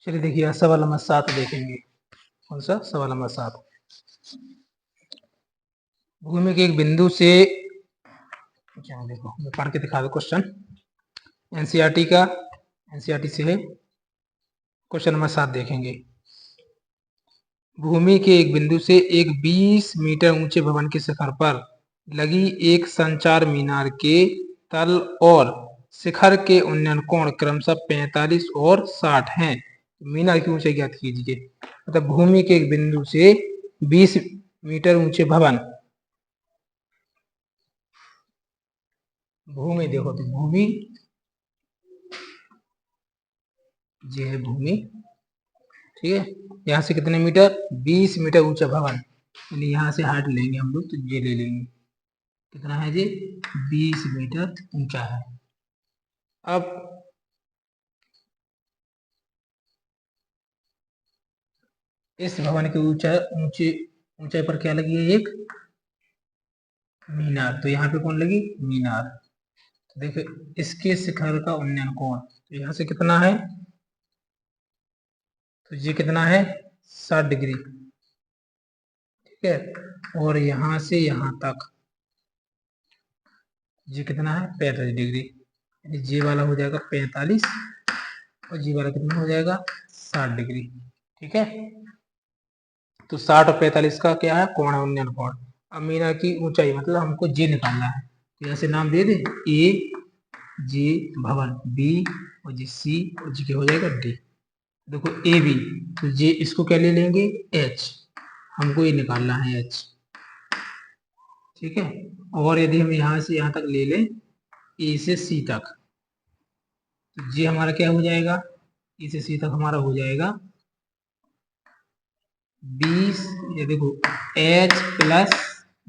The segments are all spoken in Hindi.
चलिए देखिए सवाल नंबर 7 देखेंगे। कौन सा सवाल नंबर 7? भूमि के एक बिंदु से क्या देखो मैं पढ़ के दिखा दो क्वेश्चन एनसीईआरटी का, एनसीईआरटी से है। क्वेश्चन नंबर 7 देखेंगे। भूमि के एक बिंदु से एक 20 मीटर ऊंचे भवन के शिखर पर लगी एक संचार मीनार के तल और शिखर के उन्नयन कोण क्रमशः 45 और 60 हैं। मीनार की ऊंचाई ज्ञात कीजिए। मतलब भूमि के एक बिंदु से 20 मीटर ऊंचे भवन, भूमि देखो तो भूमि ये है भूमि, ठीक है। यहाँ से कितने मीटर? 20 मीटर ऊंचा भवन, यानी यहाँ से हाइट लेंगे हम लोग तो ये ले लेंगे। कितना है ये? 20 मीटर ऊंचा है। अब इस भवन की ऊंचाई पर क्या लगी है? एक मीनार। तो यहाँ पे कौन लगी? मीनार। तो देखो इसके शिखर का उन्नयन कोण, तो यहाँ से कितना है? तो ये कितना है? 60 डिग्री, ठीक है। और यहाँ से यहाँ तक ये कितना है? 45 डिग्री, यानी ये वाला हो जाएगा 45 और ये वाला कितना हो जाएगा? 60 डिग्री, ठीक है। तो 60 और 45 का क्या है? कोण है, उन्नयन कोण। अब मीनार की ऊंचाई मतलब हमको जे निकालना है, तो यहाँ से नाम दे दे ए, जे भवन, बी और जी सी और जी क्या हो जाएगा? डी। देखो ए बी, तो जे इसको क्या ले लेंगे? एच, हमको ये निकालना है एच, ठीक है। और यदि हम यहाँ से यहाँ तक ले लें ए से सी तक, तो जे हमारा क्या हो जाएगा? ए से सी तक हमारा हो जाएगा 20, ये देखो एच प्लस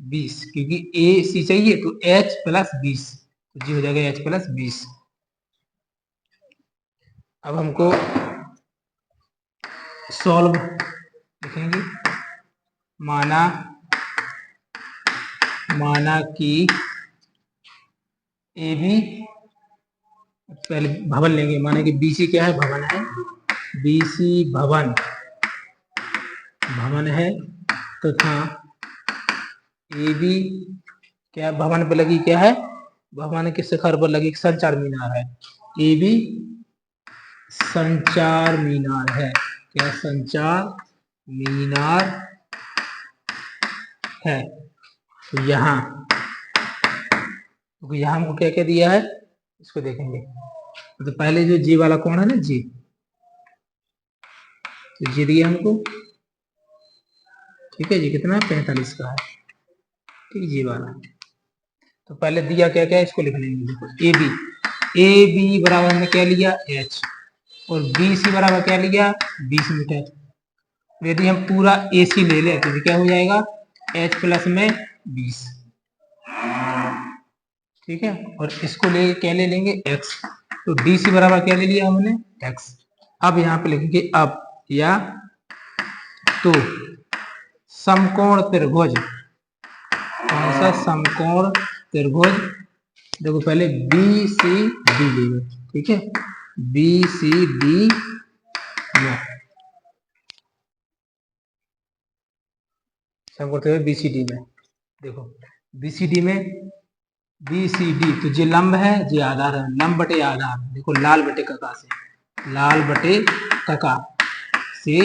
20, क्योंकि ए सी चाहिए तो एच प्लस 20, तो जी हो जाएगा एच प्लस 20। अब हमको सॉल्व लिखेंगे। माना कि ए बी, पहले भवन लेंगे, माना कि बीसी क्या है? भवन है। बीसी भवन है तथा ए बी क्या भवन पर लगी क्या है? भवन के शिखर पर लगी संचार मीनार है। ए बी संचार मीनार है। क्या संचार मीनार है? तो यहाँ हमको क्या क्या दिया है इसको देखेंगे। तो पहले जो जी वाला कौन है ना, जी, तो जी दिया हमको, ठीक है। जी कितना? 45 का है, ठीक, जी वाला। तो पहले दिया क्या क्या है इसको लिख लेंगे। देखो ए बी बराबर हमने क्या लिया? एच, और बी सी बराबर क्या लिया? 20 मीटर। यदि हम पूरा ए सी ले लें तो क्या हो जाएगा? एच प्लस में 20, ठीक है। और इसको ले क्या ले लेंगे? एक्स, तो डी सी बराबर क्या ले लिया हमने? एक्स। अब यहाँ पे लिखेंगे अब या तो समकोण त्रिभुज, कौन सा? समकोण त्रिभुज। देखो पहले बी सी डी लेंगे, ठीक है। बी सी डी में समकोण त्रिभुज बी सी डी में, देखो बी सी डी में बी सी डी, तो ये लंब है, ये आधार है। लंब बटे आधार, देखो लाल बटे कका से, लाल बटे कका से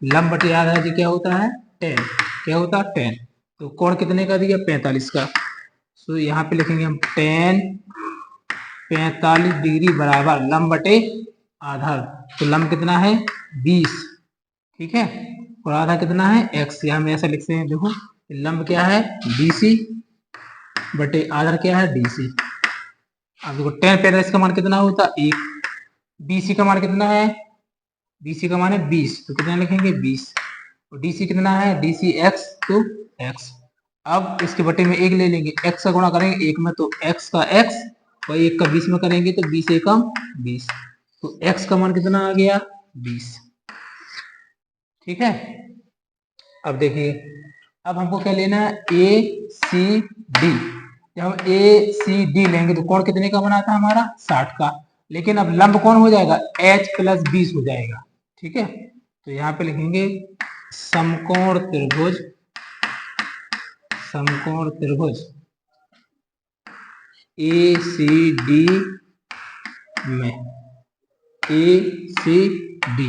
लंब बटे आधार, ये क्या होता है? टेन। क्या होता है? टेन। तो कोण कितने का दिया? 45 का। तो यहाँ पे लिखेंगे हम टेन 45 डिग्री बराबर लंब बटे आधार। तो लंब कितना है? 20, ठीक है। और आधार कितना है? x। यहाँ में ऐसा लिखते हैं, देखो लंब क्या है? BC बटे आधार क्या है? DC। अब देखो 10 45 का मान कितना होता है? 1। BC का मान कितना है? BC का मान है 20, तो कितना लिखेंगे? 20। और DC कितना है? DC x, तो x। अब इसके बटे में 1 ले लेंगे, x का गुणा करेंगे 1 में तो x का x, और 1 का 20 में करेंगे तो 20 एकम 20, तो x का मान कितना आ गया? 20, ठीक है। अब देखिए, अब हमको क्या लेना है? ए सी डी। जब हम ए सी डी लेंगे तो कोण कितने का बना था हमारा? 60 का। लेकिन अब लंब कौन हो जाएगा? h प्लस 20 हो जाएगा, ठीक है, तो यहाँ पे लिखेंगे समकोण त्रिभुज, समकोण त्रिभुज ए सी डी में, ए सी डी,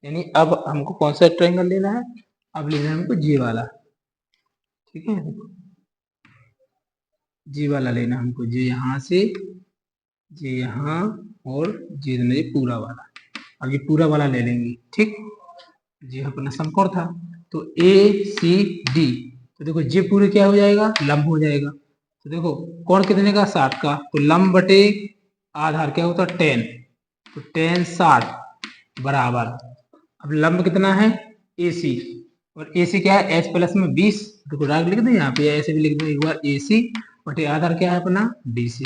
यानी अब हमको कौन सा ट्रायंगल लेना है, अब लेना है हमको जी वाला, ठीक है, जी वाला लेना हमको, जी यहाँ से, जी यहाँ और जी नहीं पूरा वाला, अब ये पूरा वाला ले लेंगे, ठीक, जी अपना समकोण था, तो ए सी डी, तो देखो जी पूरे क्या हो जाएगा, लंब हो जाएगा, तो देखो कोण कितने का, 60 का, तो लंब बटे आधार क्या होता है 10, तो 10 60 बराबर, अब लंब कितना है ए सी, और ए सी क्या है एच प्लस में 20, देखो डायरेक्ट लिख दो यहाँ पे, ऐसे भी लिख दो एक बार, ए सी बटे आधार क्या है अपना डी सी।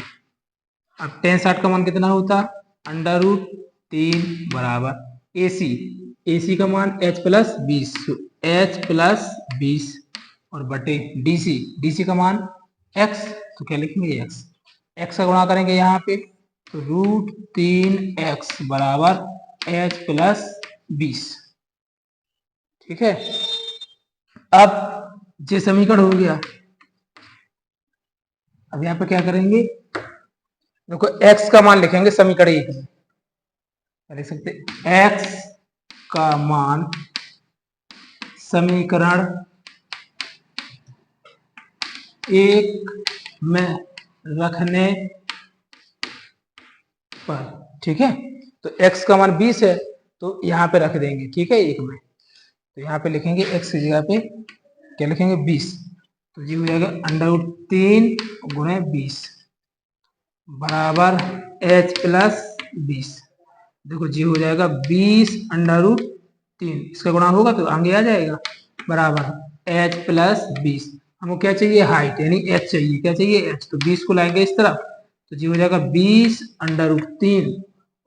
अब 10 60 का मान कितना होता, √3 बराबर ए सी का मान h प्लस 20, h प्लस 20 और बटे डी सी का मान x, तो क्या लिखेंगे x का गुणा करेंगे यहाँ पे, तो √3x बराबर h प्लस 20, ठीक है। अब ये समीकरण हो गया, अब यहाँ पे क्या करेंगे, देखो x का मान लिखेंगे समीकरण 1 में, लिख सकते x का मान समीकरण 1 में रखने पर, ठीक है, तो x का मान 20 है, तो यहाँ पे रख देंगे, ठीक है 1 में, तो यहाँ पे लिखेंगे x की जगह पे क्या लिखेंगे 20, तो ये हो जाएगा √3 गुणे 20 बराबर h प्लस 20, देखो जी हो जाएगा 20 √3, इसका गुणा होगा तो आगे आ जाएगा, बराबर h प्लस 20, हमको क्या चाहिए हाइट, यानी h चाहिए, क्या चाहिए h, तो 20 को लाएंगे इस तरफ, तो जी हो जाएगा 20 √3,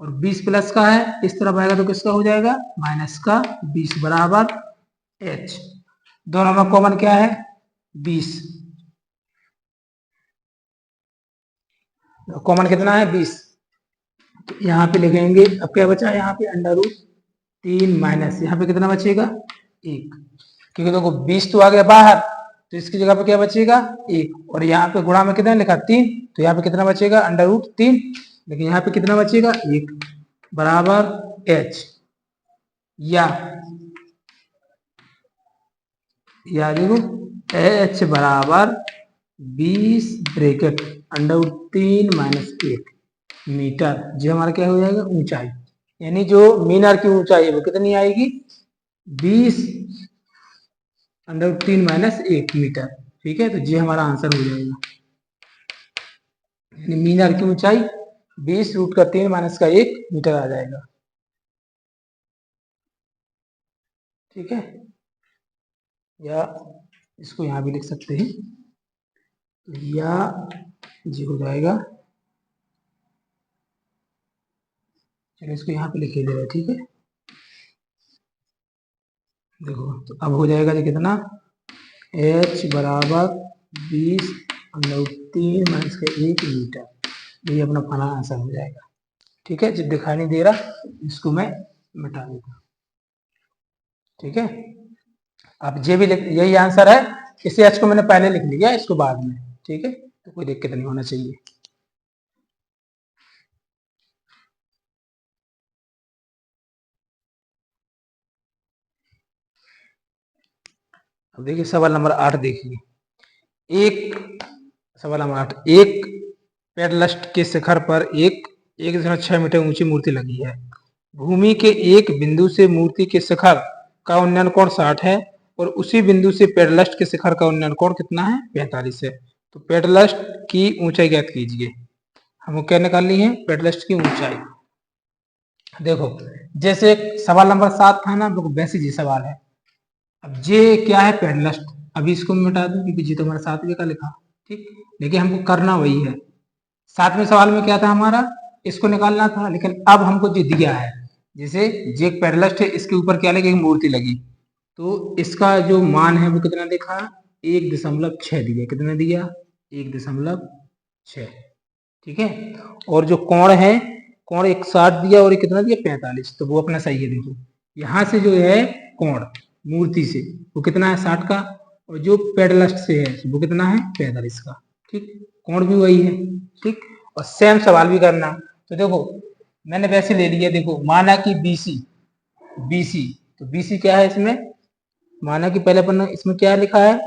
और 20 प्लस का है इस तरफ आएगा तो किसका हो जाएगा माइनस का 20 बराबर h, दोनों में कॉमन क्या है 20, कॉमन कितना है 20, तो यहाँ पे लिखेंगे, अब क्या बचा यहाँ पे √3 माइनस, यहाँ पे कितना बचेगा 1, क्योंकि देखो 20 तो आ गया बाहर, तो इसकी जगह पे क्या बचेगा 1, और यहाँ पे गुणा में कितना लिखा 3, तो यहाँ पे कितना बचेगा √3, लेकिन यहाँ पे कितना बचेगा 1 बराबर h, या देखो h बराबर 20 ब्रैकेट √3 माइनस 1 मीटर, जो हमारा क्या हो जाएगा ऊंचाई, यानी जो मीनार की ऊंचाई है वो कितनी आएगी 20 √3 माइनस 1 मीटर, ठीक है, तो ये हमारा आंसर हो जाएगा, यानी मीनार की ऊंचाई 20 √3 माइनस का 1 मीटर आ जाएगा, ठीक है, या इसको यहाँ भी लिख सकते हैं, तो या जी हो जाएगा, चलो इसको यहाँ पे लिख दे रहे, ठीक है, देखो तो अब हो जाएगा ये कितना h बराबर 20 √3 माइनस का 1 मीटर, ये अपना फाइनल आंसर हो जाएगा, ठीक है, जब दिखाई नहीं दे रहा इसको मैं मिटा देता हूँ, ठीक है, अब ये भी यही आंसर है, इसे h को मैंने पहले लिख लिया, इसको बाद में, ठीक है, तो कोई दिक्कत नहीं होना चाहिए। अब देखिए सवाल नंबर 8 देखिए, सवाल नंबर 8, एक पेडलस्ट के शिखर पर 1.6 मीटर ऊंची मूर्ति लगी है, भूमि के एक बिंदु से मूर्ति के शिखर का उन्नयन कोण 60 है, और उसी बिंदु से पेडलस्ट के शिखर का उन्नयन कोण कितना है 45 है, तो पेडलस्ट की ऊंचाई ज्ञात कीजिए, हमको क्या निकालनी है पेडलस्ट की ऊंचाई, देखो जैसे सवाल नंबर 7 था ना, वैसे जी सवाल है, अब ये क्या है पेडलस्ट, अभी इसको मिटा दूं क्योंकि जी तो हमारा 7वें का लिखा, ठीक, लेकिन हमको करना वही है, 7वें सवाल में क्या था हमारा इसको निकालना था, लेकिन अब हमको जो दिया है, जैसे जे एक पेडलस्ट है, इसके ऊपर क्या लगी मूर्ति लगी, तो इसका जो मान है वो कितना देखा 1.6 दिया, कितना दिया 1.6, ठीक है, और जो कोण है कोण 160 दिया और कितना दिया 45, तो वो अपना सही है, देखो यहाँ से जो है कोण मूर्ति से वो कितना है 60 का, और जो पेडलस्ट से है वो कितना है 45 का। ठीक, कोण भी वही है। ठीक, और सेम सवाल भी करना। तो देखो मैंने वैसे ले लिया, देखो माना कि BC, तो BC क्या है इसमें, माना कि पहले अपन इसमें क्या लिखा है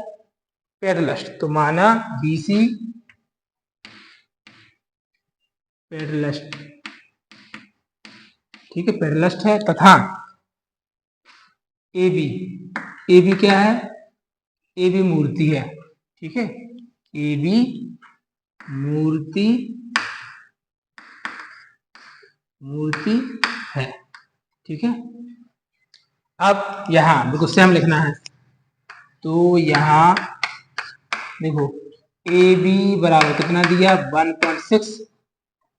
पेडलस्ट, तो माना BC पेडलस्ट, ठीक है पेडलस्ट है, तथा AB क्या है, AB मूर्ति है। ठीक है, AB मूर्ति है। ठीक है, अब यहां देखो सेम लिखना है, तो यहां देखो AB बराबर कितना दिया 1.6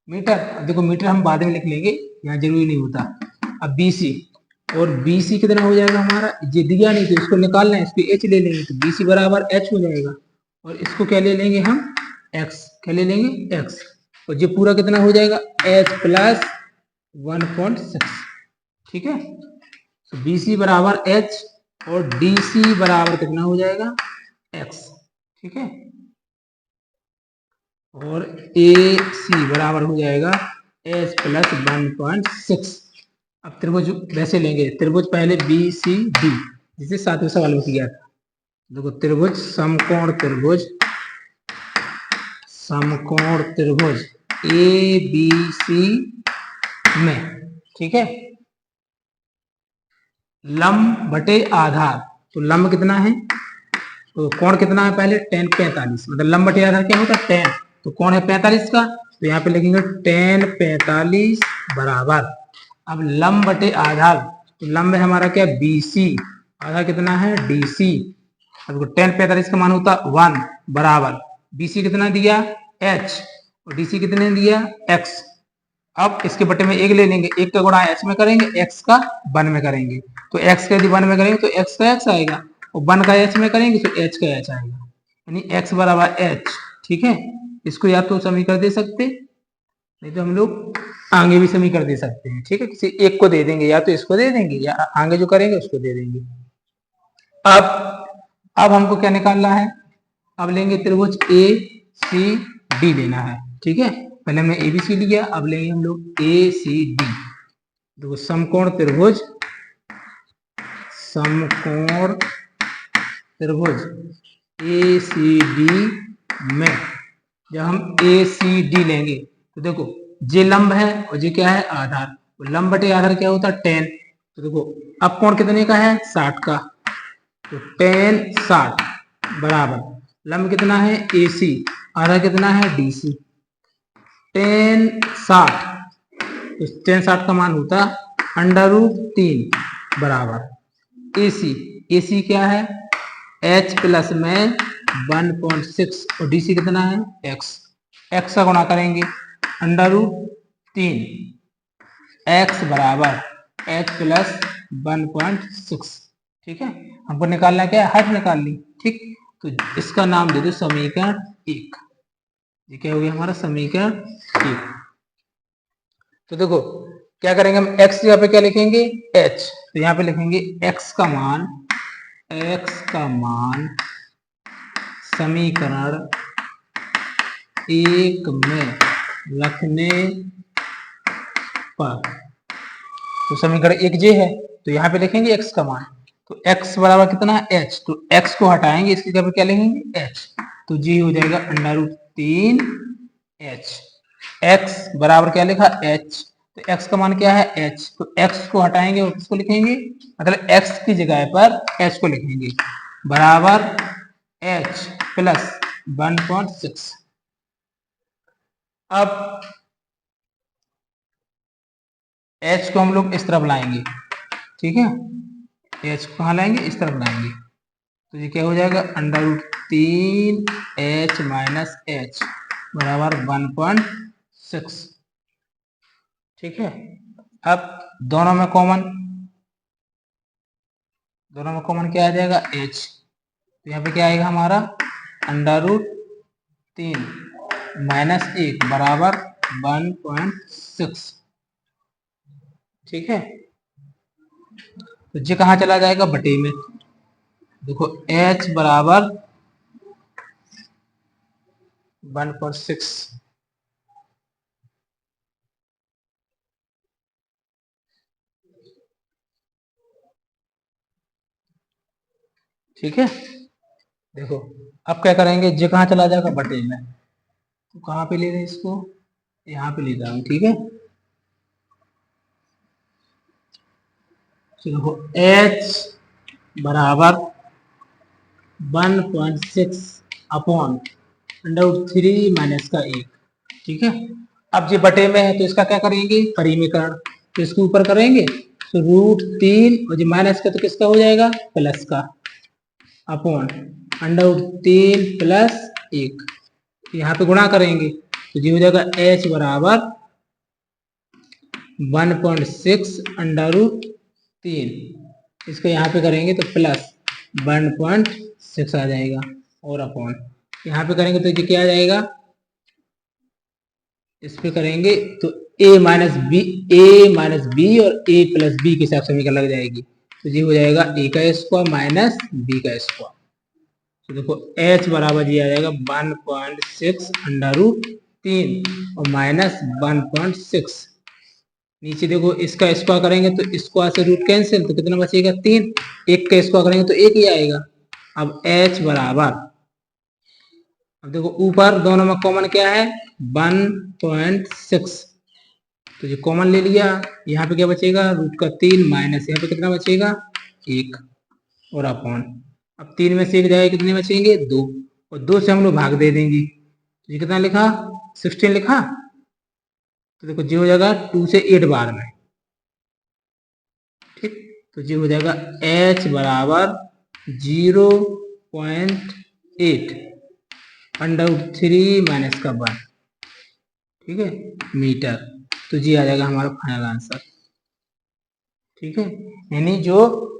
मीटर। देखो मीटर हम बाद में लिख लेंगे, यहाँ जरूरी नहीं होता। अब BC, और BC कितना हो जाएगा हमारा, ये दिया नहीं तो इसको निकालना है, इसको H ले लेंगे, तो BC बराबर H हो जाएगा, और इसको क्या ले लेंगे हम X, क्या ले लेंगे X, और ये पूरा कितना हो जाएगा H प्लस 1.6। ठीक है, तो BC बराबर H और DC बराबर कितना हो जाएगा X। ठीक है, और AC बराबर हो जाएगा H प्लस 1.6। अब त्रिभुज वैसे लेंगे, त्रिभुज पहले BCD जिसे 7वें सवाल में किया था। देखो त्रिभुज समकोण त्रिभुज ABC में, ठीक है, लंब बटे आधार, तो लंब कितना है, तो कोण कितना है पहले tan 45, मतलब लंब बटे आधार क्या होता है tan, तो कोण है 45 का, तो यहाँ पे लिखेंगे tan 45 बराबर, अब लंब बटे आधार, तो लंब है हमारा क्या BC, आधार कितना है DC, अब tan 45 का मान होता 1 बराबर BC कितना दिया H और DC कितने दिया X। अब इसके बटे में 1 ले लेंगे, 1 का गुणा H में करेंगे, X का 1 में करेंगे, तो X का यदि 1 में करेंगे तो X का X आएगा, और 1 का H में करेंगे तो H का H आएगा, यानी X बराबर H। ठीक है, इसको या तो समीकरण दे सकते, नहीं तो हम लोग आगे भी समीकरण दे सकते हैं। ठीक है, किसी एक को दे देंगे, या तो इसको दे देंगे या आगे जो करेंगे उसको दे देंगे। अब हमको क्या निकालना है, अब लेंगे त्रिभुज ACD लेना है। ठीक है, पहले हमने ABC लिया, अब लेंगे हम लोग ACD। देखो समकोण त्रिभुज ACD में जब हम ACD लेंगे तो देखो ये लंब है और ये क्या है आधार, तो लंब बटे आधार क्या होता है tan, तो देखो अब कोण कितने का है 60 का, तो tan 60 बराबर लंब कितना है AC, आधार कितना है DC, tan 60, तो tan 60 का मान होता √3 बराबर AC क्या है H प्लस में 1.6 और DC कितना है X का गुणा करेंगे √3 X बराबर H प्लस 1.6। ठीक है, हमको निकालना क्या है हाइट निकालनी। ठीक, तो इसका नाम दे दो समीकरण 1, ये क्या हो गया हमारा समीकरण 1। तो देखो क्या करेंगे हम x जगह पे क्या लिखेंगे h, तो यहाँ पे लिखेंगे x का मान समीकरण 1 में रखने पर, तो समीकरण 1 जे है, तो यहाँ पे लिखेंगे x का मान, तो x बराबर कितना है h, तो x को हटाएंगे इसकी जगह पे क्या लिखेंगे h, तो जी हो जाएगा √3 h। x बराबर क्या लिखा h, तो x का मान क्या है h, तो x को हटाएंगे और किसको लिखेंगे, मतलब x की जगह पर h को लिखेंगे बराबर h प्लस 1.6। अब h को हम लोग इस तरफ लाएंगे, ठीक है, h को कहाँ लाएंगे इस तरफ लाएंगे, तो ये क्या हो जाएगा √3 h माइनस h बराबर 1.6। ठीक है, अब दोनों में कॉमन क्या आ जाएगा h, तो यहाँ पे क्या आएगा हमारा √3 माइनस 1 बराबर 1.6। ठीक है, तो जी कहाँ चला जाएगा, बटे में। देखो h बराबर 1.6, ठीक है। देखो अब क्या करेंगे, जे कहाँ चला जाएगा, बटे में। तो कहाँ पे ले रहे हैं इसको, यहाँ पे ले रहा हूँ, ठीक है। तो देखो h बराबर 1.6 अपॉन √3 माइनस का 1, ठीक है। अब ये बटे में है तो इसका क्या करेंगे, परिमीकरण। तो इसके ऊपर करेंगे तो √3 और जो माइनस का तो किसका हो जाएगा, प्लस का, अपॉन √3 प्लस 1, यहाँ पे गुणा करेंगे तो ये हो जाएगा h बराबर 1.6 √3, इसको यहाँ पे करेंगे तो प्लस 1.6 आ जाएगा, और अपॉन यहाँ पे करेंगे तो ये क्या आ जाएगा, इस पे करेंगे तो a माइनस बी और a प्लस बी के हिसाब से समीकरण लग जाएगी। तो ये हो जाएगा a का स्क्वायर माइनस b का स्क्वायर। तो देखो h बराबर ये आ जाएगा 1.6 √3 और माइनस 1.6। नीचे देखो इसका स्क्वायर करेंगे तो स्क्वायर से रूट कैंसिल, तो कितना बचेगा 3, एक का स्क्वायर करेंगे तो एक ही आएगा। अब h बराबर, अब देखो ऊपर दोनों में कॉमन क्या है, 1.6, तो ये कॉमन ले लिया, यहाँ पे क्या बचेगा, √3 माइनस यहाँ पे कितना बचेगा 1, और अपॉन, अब 3 में से 1 जाएगा कितने बचेंगे 2, और 2 से हम लोग भाग दे देंगे, तो ये कितना लिखा 16 लिखा। तो देखो जी हो जाएगा 2 से 8 बार में, ठीक। तो जी हो जाएगा h बराबर 0.8 √3 माइनस का 1, ठीक है, मीटर। तो जी आ जाएगा हमारा फाइनल आंसर, ठीक है। यानी जो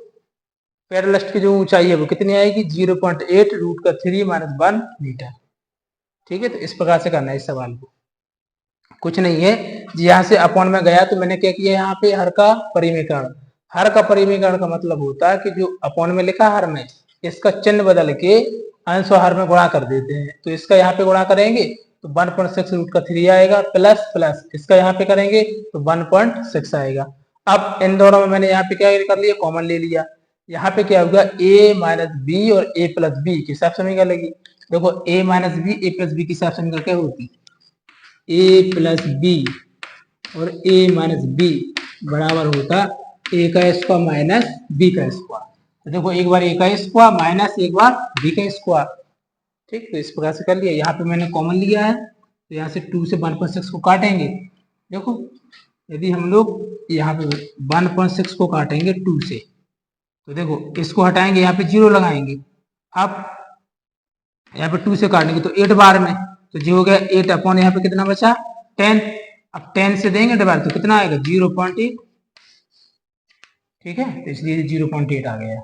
पैरालेस्ट की जो ऊंचाई है वो कितनी आएगी, 0.8 √3 माइनस 1 मीटर, ठीक है। तो इस प्रकार से करना है इस सवाल को, कुछ नहीं है। यहाँ से अपॉन में गया तो मैंने क्या किया, यहाँ पे हर का परिमीकरण। हर का परिमीकरण का मतलब होता है कि जो अपॉन में लिखा हर में, इसका चिन्ह बदल के अंश और हर में गुणा कर देते हैं। तो इसका यहाँ पे गुणा करेंगे तो 1.6 √3 आएगा, प्लस प्लस इसका यहाँ पे करेंगे तो 1.6 आएगा। अब इन दोनों में मैंने यहाँ पे क्या कर लिया, कॉमन ले लिया। यहाँ पे क्या होगा, a माइनस बी और a प्लस बी के हिसाब से समीकरण लगी। देखो a minus B a plus B के हिसाब से समीकरण क्या होती, a प्लस बी और a माइनस बी बराबर होता a का स्क्वायर माइनस b का स्क्वायर। तो देखो एक बार a का स्क्वायर माइनस एक बार b का स्क्वायर, ठीक। तो इस प्रकार से कर लिया। यहाँ पे मैंने कॉमन लिया है तो यहाँ से 2 से 1.6 को काटेंगे। देखो यदि हम लोग यहाँ पे 1.6 को काटेंगे 2 से, तो देखो इसको हटाएंगे, यहाँ पे 0 लगाएंगे। अब यहाँ पे 2 से काटेंगे तो 8 बार में, तो जो हो गया 8 अपॉन यहाँ पे कितना बचा 10। अब 10 से देंगे डिवाइड तो कितना आएगा 0.8, ठीक है। तो इसलिए 0.8 आ गया।